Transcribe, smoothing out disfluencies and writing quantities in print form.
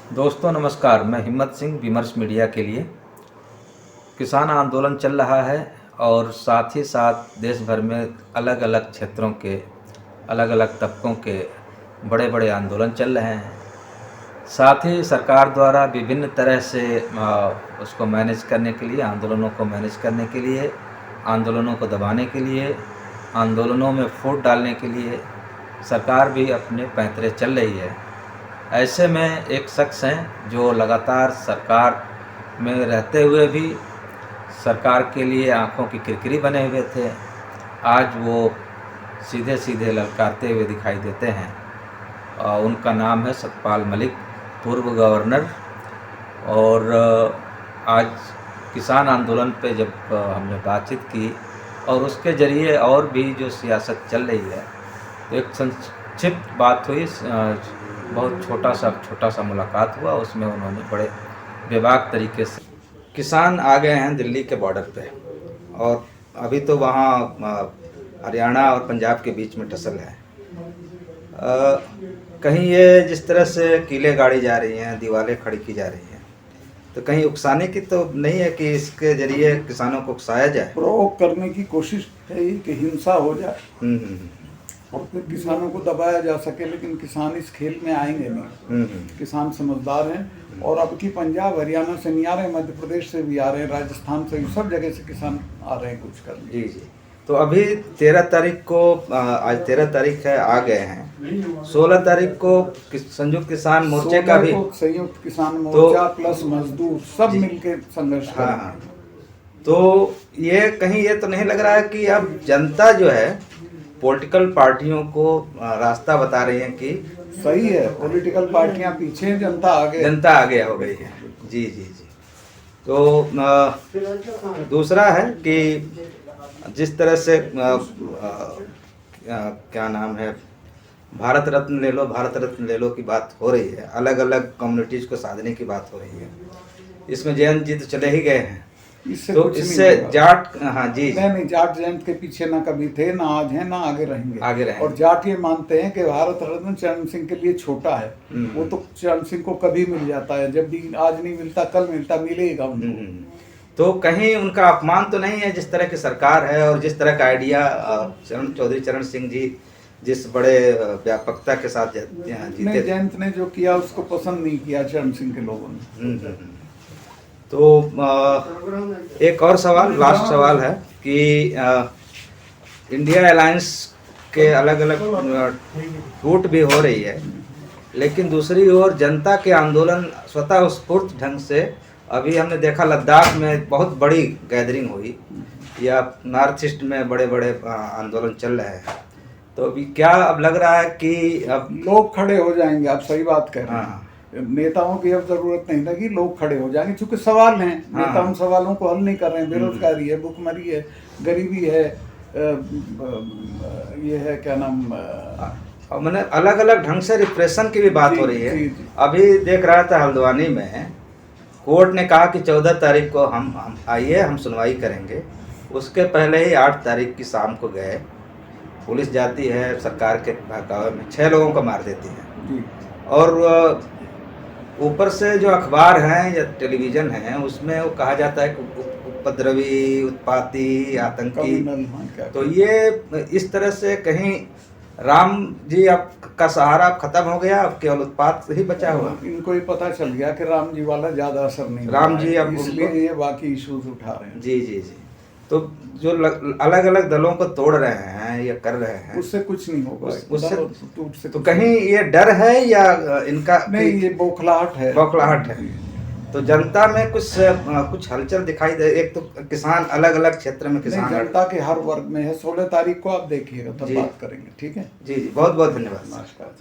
दोस्तों नमस्कार, मैं हिम्मत सिंह विमर्श मीडिया के लिए। किसान आंदोलन चल रहा है और साथ ही साथ देश भर में अलग अलग क्षेत्रों के अलग अलग तबकों के बड़े बड़े आंदोलन चल रहे हैं। साथ ही सरकार द्वारा विभिन्न तरह से उसको मैनेज करने के लिए, आंदोलनों को मैनेज करने के लिए, आंदोलनों को दबाने के लिए, आंदोलनों में फूट डालने के लिए सरकार भी अपने पैंतरे चल रही है। ऐसे में एक शख्स हैं जो लगातार सरकार में रहते हुए भी सरकार के लिए आंखों की किरकिरी बने हुए थे, आज वो सीधे सीधे ललकारते हुए दिखाई देते हैं। उनका नाम है सतपाल मलिक, पूर्व गवर्नर। और आज किसान आंदोलन पे जब हमने बातचीत की और उसके ज़रिए और भी जो सियासत चल रही है, तो एक संक्षिप्त बात हुई, बहुत छोटा सा मुलाकात हुआ। उसमें उन्होंने बड़े बेबाक तरीके से, किसान आ गए हैं दिल्ली के बॉर्डर पे और अभी तो वहाँ हरियाणा और पंजाब के बीच में टसल है। कहीं ये जिस तरह से कीले गाड़ी जा रही हैं, दीवारें खड़ी की जा रही हैं, तो कहीं उकसाने की तो नहीं है कि इसके जरिए किसानों को उकसाया जाए, प्रोवोक करने की कोशिश है कि हिंसा हो जाए और फिर किसानों को दबाया जा सके। लेकिन किसान इस खेल में आएंगे नहीं। किसान समझदार हैं और अब की पंजाब हरियाणा से नहीं आ रहे, मध्य प्रदेश से भी आ रहे हैं, राजस्थान से भी, सब जगह से किसान आ रहे हैं कुछ करने। जी जी। तो अभी 13 तारीख को, आज 13 तारीख है, आ गए हैं। 16 तारीख को संयुक्त किसान मोर्चे का भी, संयुक्त किसान मोर्चा प्लस मजदूर सब मिलकर संघर्ष कर रहे हैं। तो ये कहीं ये तो नहीं लग रहा है कि अब जनता जो है पॉलिटिकल पार्टियों को रास्ता बता रही है कि सही है, पॉलिटिकल पार्टियां पीछे हैं, जनता आगे हो गई है। जी जी जी। तो दूसरा है कि जिस तरह से क्या नाम है, भारत रत्न ले लो की बात हो रही है, अलग अलग कम्युनिटीज़ को साधने की बात हो रही है। इसमें जैन जी तो चले ही गए हैं, इससे जाट, हाँ जी, नहीं, जाट जयंत के पीछे ना कभी थे, ना आज हैं, ना आगे रहेंगे। और जाट ये मानते हैं कि भारत रत्न चरण सिंह के लिए छोटा है। वो तो चरण सिंह को कभी मिल जाता है, जब भी आज नहीं मिलता कल मिलता, मिलेगा उनको। तो कहीं उनका अपमान तो नहीं है जिस तरह की सरकार है और जिस तरह का आइडिया चौधरी चरण सिंह जी जिस बड़े व्यापकता के साथ जीते। जयंत ने जो किया उसको पसंद नहीं किया चरण सिंह के लोगों ने। तो एक और सवाल, लास्ट सवाल है कि इंडिया अलायंस के अलग अलग टूट भी हो रही है, लेकिन दूसरी ओर जनता के आंदोलन स्वतः स्फूर्त ढंग से, अभी हमने देखा लद्दाख में बहुत बड़ी गैदरिंग हुई, या नॉर्थ ईस्ट में बड़े बड़े आंदोलन चल रहे हैं। तो अभी क्या अब लग रहा है कि अब लोग खड़े हो जाएंगे? आप सही बात कह रहे हैं। नेताओं की अब जरूरत नहीं लगी, लोग खड़े हो जाएंगे, क्योंकि सवाल हैं। नेता उन सवालों को हल नहीं कर रहे हैं। बेरोजगारी है, भुखमरी है, गरीबी है, ये है क्या नाम, मैंने अलग अलग ढंग से रिप्रेशन की भी बात हो रही है। अभी देख रहा था हल्द्वानी में कोर्ट ने कहा कि 14 तारीख को हम आइए, हम सुनवाई करेंगे। उसके पहले ही 8 तारीख की शाम को गए, पुलिस जाती है सरकार के बहकावे में, 6 लोगों को मार देती है। और ऊपर से जो अखबार हैं या टेलीविज़न हैं उसमें वो कहा जाता है कि उपद्रवी, उत्पाती, आतंकी। तो ये इस तरह से कहीं राम जी अब का सहारा खत्म हो गया, अब केवल उत्पात ही बचा हुआ। इनको ये पता चल गया कि राम जी वाला ज़्यादा असर नहीं, राम जी अब इसलिए ये बाकी इश्यूज उठा रहे हैं। जी जी जी। तो जो अलग अलग दलों को तोड़ रहे हैं या कर रहे हैं, उससे कुछ नहीं होगा। उससे तो कहीं ये डर है या इनका नहीं, ये बौखलाहट है। तो जनता में कुछ हलचल दिखाई दे। एक तो किसान अलग अलग क्षेत्र में, किसान जनता के हर वर्ग में है। 16 तारीख को आप देखिएगा, तब बात करेंगे। ठीक है जी जी। बहुत बहुत धन्यवाद। नमस्कार।